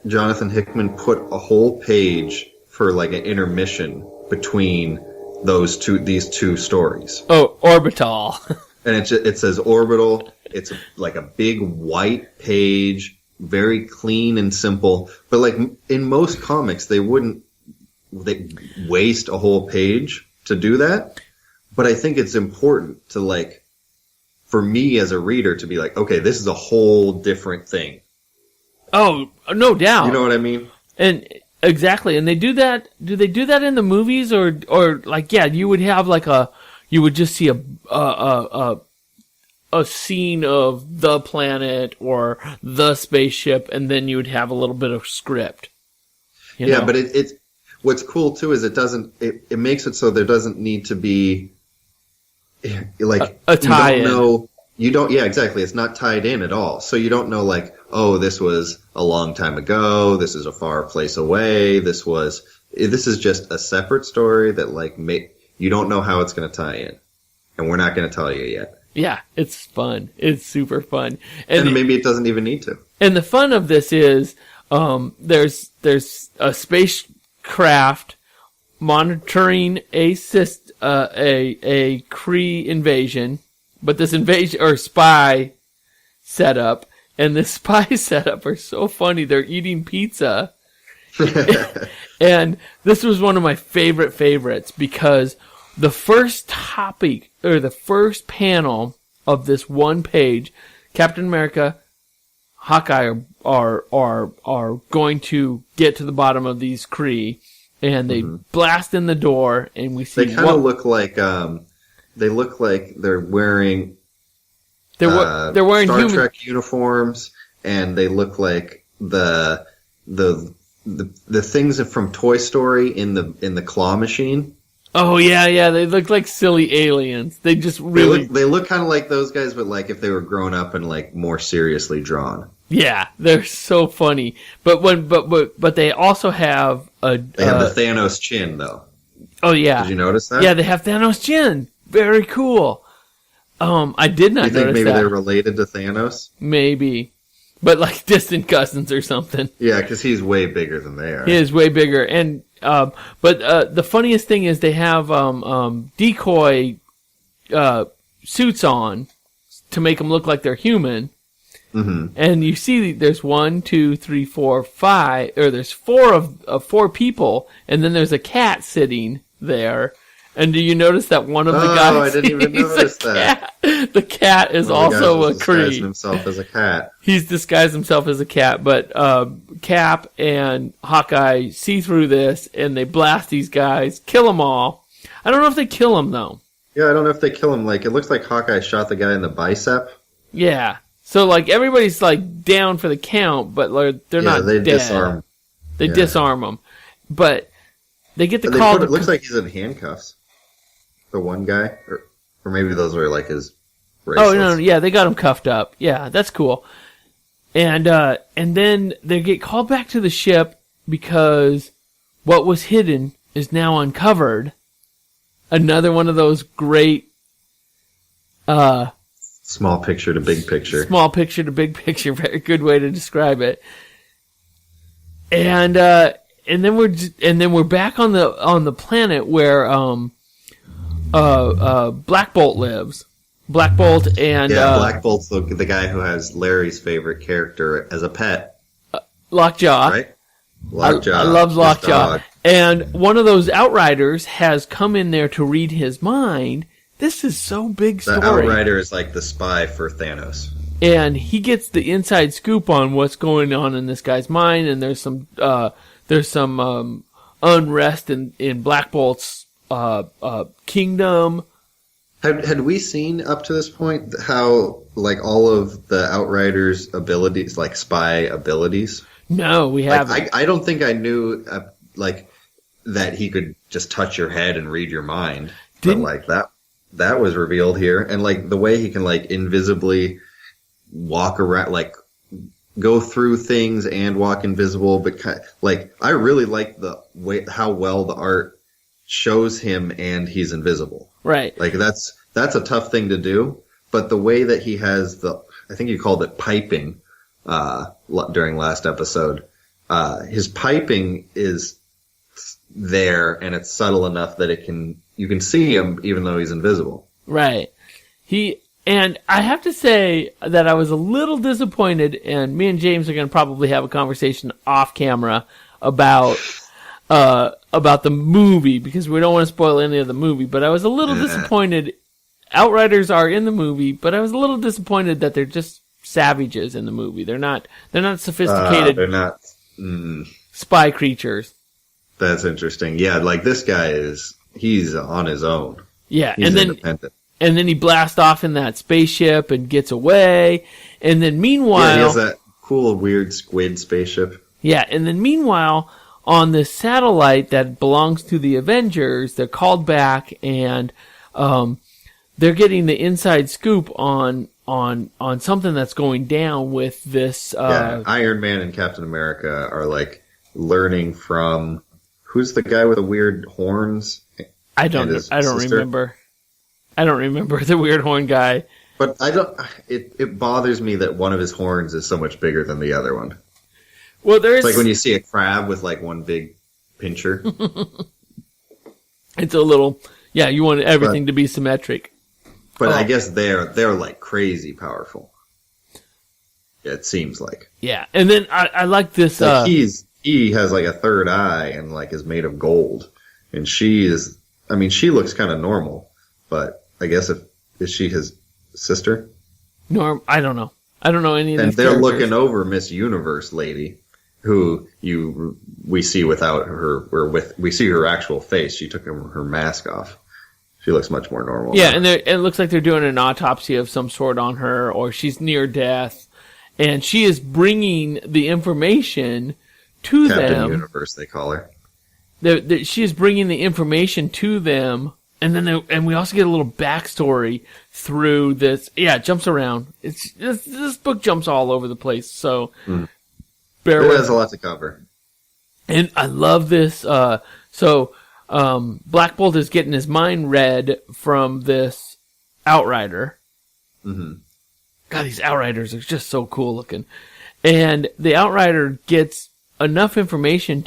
Jonathan Hickman put a whole page for like an intermission between these two stories. Oh, Orbital. And it says Orbital. It's like a big white page, very clean and simple. But like in most comics, they waste a whole page to do that. But I think it's important to like, for me as a reader to be like, okay, this is a whole different thing. Oh, no doubt. You know what I mean? And exactly. And they do that. Do they do that in the movies or like, yeah, you would have like you would just see a scene of the planet or the spaceship, and then you would have a little bit of script. You know? But it's what's cool too is it makes it so there doesn't need to be like a tie-in. Yeah, exactly. It's not tied in at all. So you don't know like, oh, this was a long time ago. This is a far place away. This is just a separate story that like you don't know how it's going to tie in. And we're not going to tell you yet. Yeah, it's fun. It's super fun. And maybe it doesn't even need to. And the fun of this is there's a spacecraft monitoring a Kree invasion, but this invasion or spy setup, and this spy setup are so funny. They're eating pizza. And this was one of my favorites because the first topic or the first panel of this one page, Captain America, Hawkeye are going to get to the bottom of these Kree, and they blast in the door, and we see they kind of look like they're wearing wearing Star Trek uniforms, and they look like the things from Toy Story in the claw machine. Oh yeah, they look like silly aliens. They just really they look kind of like those guys, but like if they were grown up and like more seriously drawn. Yeah, they're so funny. But they also have they have the Thanos chin though. Oh yeah, did you notice that? Yeah, they have Thanos chin. Very cool. I did not notice that. You think maybe they're related to Thanos? Maybe. But like distant cousins or something. Yeah, because he's way bigger than they are. He is way bigger. And but the funniest thing is they have decoy suits on to make them look like they're human. Mm-hmm. And you see there's 1, 2, 3, 4, 5, or there's four people, and then there's a cat sitting there. And do you notice that one of the guys? Oh, I didn't even notice that. The cat is also a Kree. He's disguising himself as a cat. He's disguised himself as a cat, but Cap and Hawkeye see through this, and they blast these guys, kill them all. I don't know if they kill them, though. Yeah, I don't know if they kill him. Like, it looks like Hawkeye shot the guy in the bicep. Yeah. So, like, everybody's, like, down for the count, but like, they're not they dead. They disarm them. But they get the call. It looks like he's in handcuffs. The one guy? Or maybe those were, like, his bracelets. Oh, no, yeah, they got him cuffed up. Yeah, that's cool. And then they get called back to the ship because what was hidden is now uncovered. Another one of those great small picture to big picture. Small picture to big picture. Very good way to describe it. And then we're back on the planet where Black Bolt lives. Black Bolt and Black Bolt's the guy who has Larry's favorite character as a pet. Lockjaw. Right? Lockjaw. I love Lockjaw. And one of those Outriders has come in there to read his mind. This is so big story. The Outrider is like the spy for Thanos. And he gets the inside scoop on what's going on in this guy's mind, and there's some unrest in Black Bolt's kingdom. Had we seen up to this point how like all of the Outriders' abilities, like spy abilities? No, we haven't. I don't think I knew like that he could just touch your head and read your mind. But like that was revealed here, and like the way he can like invisibly walk around, like go through things and walk invisible. But like I really like the way how well the art shows him and he's invisible. Right. Like that's a tough thing to do, but the way that he has I think you called it piping during last episode. his piping is there, and it's subtle enough that you can see him even though he's invisible. Right. And I have to say that I was a little disappointed, and me and James are going to probably have a conversation off camera about the movie, because we don't want to spoil any of the movie, but I was a little disappointed. Outriders are in the movie, but I was a little disappointed that they're just savages in the movie. They're not sophisticated. They're not spy creatures. That's interesting. Yeah, like this guy he's on his own. Yeah, he's independent. And then he blasts off in that spaceship and gets away. And then meanwhile... he has that cool, weird squid spaceship. Yeah, and then meanwhile, on this satellite that belongs to the Avengers, they're called back, and they're getting the inside scoop on something that's going down with this... Iron Man and Captain America are, like, learning from... Who's the guy with the weird horns? I don't remember. I don't remember the weird horn guy. But it bothers me that one of his horns is so much bigger than the other one. Well, there's... It's like when you see a crab with like one big pincher. It's a little... Yeah, you want everything to be symmetric. But I guess they're like crazy powerful. Yeah, it seems like. Yeah, and then I like this... Like he has like a third eye and like is made of gold. And she looks kind of normal. But I guess is she his sister? No, I don't know. I don't know any of these. And they're characters. looking over Miss Universe lady, who we see without her, we see her actual face. She took her mask off. She looks much more normal. Yeah, and it looks like they're doing an autopsy of some sort on her, or she's near death, and she is bringing the information to them. Captain Universe, they call her. She is bringing the information to them. And then we also get a little backstory through this. Yeah, it jumps around. This book jumps all over the place. So it has a lot to cover. And I love this. Black Bolt is getting his mind read from this Outrider. Mm-hmm. God, these Outriders are just so cool looking. And the Outrider gets enough information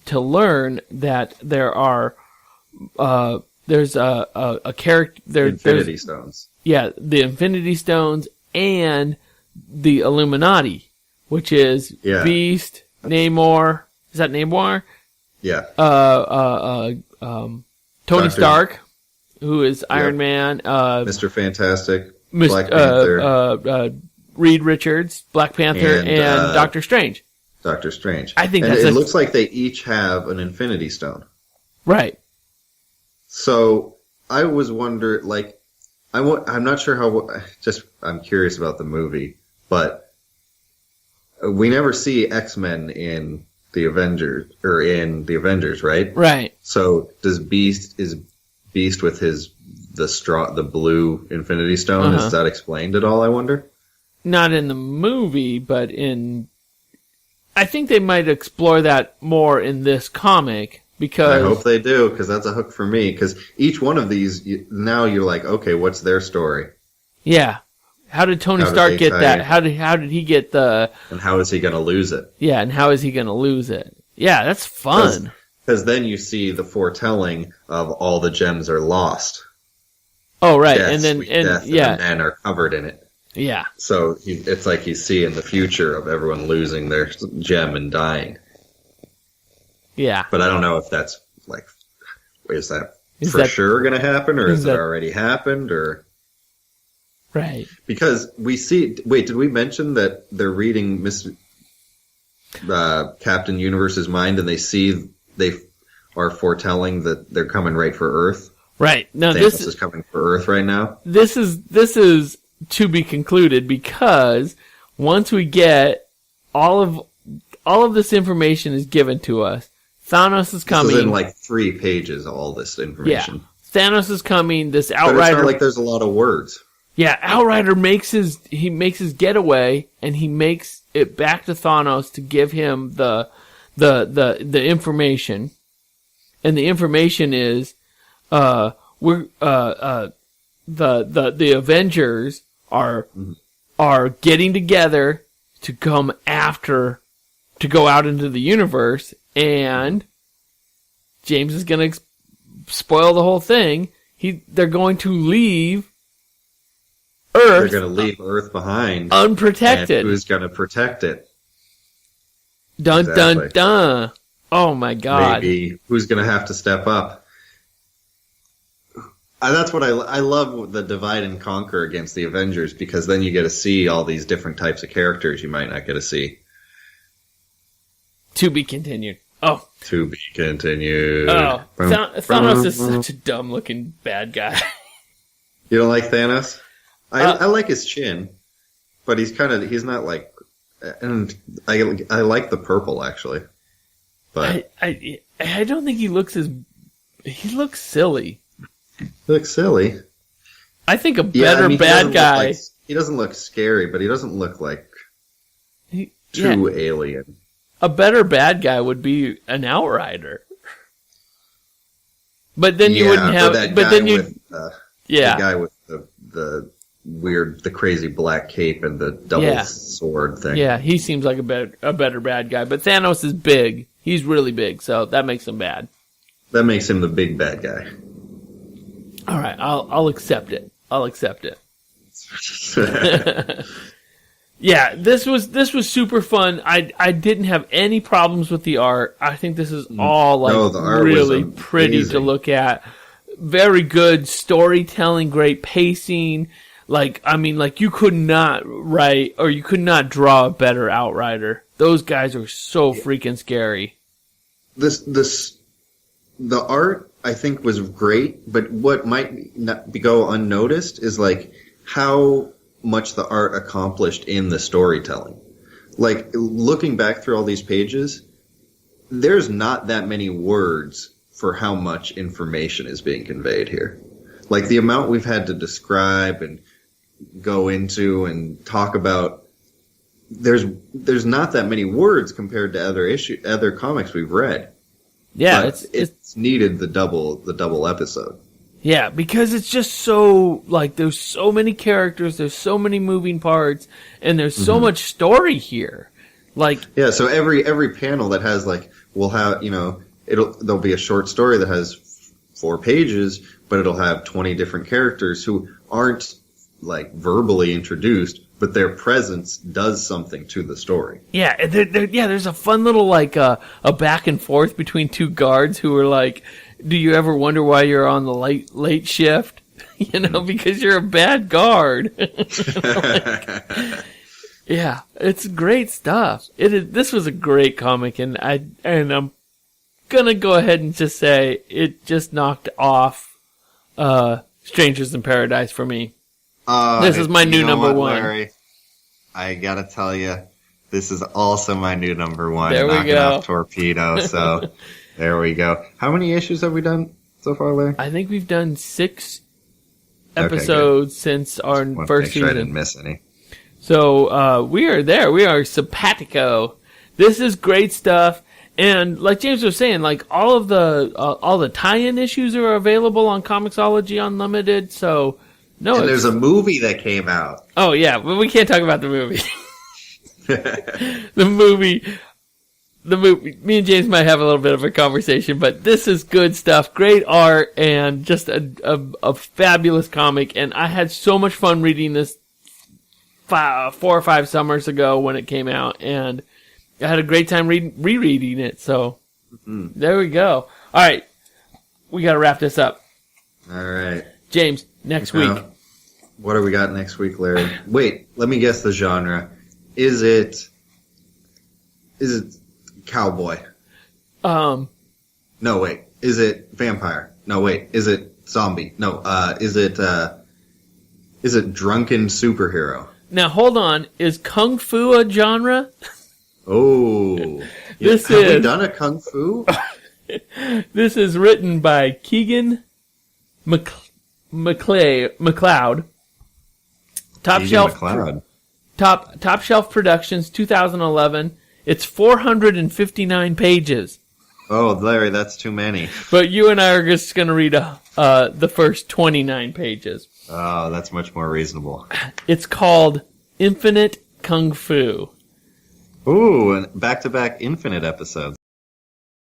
to learn that there are. There's a character. Infinity Stones. Yeah, the Infinity Stones and the Illuminati, which is Beast, Namor. Is that Namor? Yeah. Tony Stark, who is Iron Man. Mr. Fantastic. Black Panther. Reed Richards, Black Panther, and Doctor Strange. Doctor Strange. I think it looks like they each have an Infinity Stone. Right. So I was wondering, like, I'm not sure how. I'm curious about the movie, but we never see X-Men in the Avengers right? Right. So is Beast with the blue Infinity Stone? Is that explained at all? I wonder. Not in the movie, but I think they might explore that more in this comic. Because I hope they do, because that's a hook for me. Because each one of these, now you're like, okay, what's their story? Yeah. How did Tony Stark get that? How did he get the... And how is he going to lose it? Yeah, and how is he going to lose it? Yeah, that's fun. Because then you see the foretelling of all the gems are lost. Oh, right. Death, and men are covered in it. Yeah. So it's like he's seeing the future of everyone losing their gem and dying. Yeah. But I don't know if that's like, is that sure going to happen, or has it already happened, or? Right. Because did we mention that they're reading Captain Universe's mind, and they are foretelling that they're coming right for Earth? Right. Now Thanos is coming for Earth right now. This is to be concluded, because once we get all of this information is given to us, Thanos is coming. This is in like 3 pages, all this information. Yeah. Thanos is coming. This Outrider. But it's not like there's a lot of words. Yeah, Outrider makes his getaway, and he makes it back to Thanos to give him the information. And the information is the Avengers are getting together to come after to go out into the universe, and James is going to spoil the whole thing. They're going to leave Earth. They're going to leave Earth behind. Unprotected. And who's going to protect it? Dun, Exactly. dun, dun. Oh, my God. Maybe who's going to have to step up? That's what I love, the divide and conquer against the Avengers, because then you get to see all these different types of characters you might not get to see. To be continued. Oh. To be continued. Oh. Thanos is such a dumb-looking bad guy. You don't like Thanos? I like his chin, but he's not like, and I like the purple actually. But I don't think he looks he looks silly. he looks silly. I think a better bad guy. He doesn't look scary, but he doesn't look like too alien. A better bad guy would be an Outrider. But then you wouldn't have. But then you, the guy with the weird, the crazy black cape and the double sword thing. Yeah, he seems like a better bad guy. But Thanos is big. He's really big, so that makes him bad. That makes him the big bad guy. All right, I'll accept it. I'll accept it. Yeah, this was super fun. I didn't have any problems with the art. I think this is all the art really was pretty to look at. Very good storytelling, great pacing. You could not write or you could not draw a better Outrider. Those guys are so freaking scary. The art I think was great, but what might not go unnoticed is like how much the art accomplished in the storytelling. Like, looking back through all these pages, there's not that many words for how much information is being conveyed here. Like, the amount we've had to describe and go into and talk about, there's not that many words compared to other comics we've read. Yeah, but it's needed the double episode. Yeah, because it's just so, there's so many characters, there's so many moving parts, and there's so much story here. So every panel that has, will have, there'll be a short story that has 4 pages, but it'll have 20 different characters who aren't, verbally introduced, but their presence does something to the story. Yeah, there's a fun little, a back and forth between 2 guards who are like, do you ever wonder why you're on the late shift? Because you're a bad guard. Yeah, it's great stuff. This was a great comic, and I'm gonna go ahead and just say it just knocked off Strangers in Paradise for me. This is my new number 1. Larry, I gotta tell you, this is also my new number 1. There we knocking go. Off Torpedo. So. There we go. How many issues have we done so far, Larry? I think we've done 6 episodes since our first season. I didn't miss any. So we are there. We are simpatico. This is great stuff. And like James was saying, all the tie-in issues are available on Comixology Unlimited. So there's a movie that came out. Oh yeah, but we can't talk about the movie. The movie. Me and James might have a little bit of a conversation, but this is good stuff. Great art and just a fabulous comic. And I had so much fun reading this 4 or 5 summers ago when it came out, and I had a great time rereading it. So there we go. All right, we got to wrap this up. All right, James. Next week. What do we got next week, Larry? Wait, let me guess the genre. Is it cowboy? No, wait. Is it vampire? No, wait. Is it zombie? No. Is it drunken superhero? Now hold on. Is kung fu a genre? Oh, have we done a kung fu? This is written by Keegan MacLeod. Top Shelf Productions, 2011. It's 459 pages. Oh, Larry, that's too many. But you and I are just going to read the first 29 pages. Oh, that's much more reasonable. It's called Infinite Kung Fu. Ooh, and back-to-back Infinite episodes.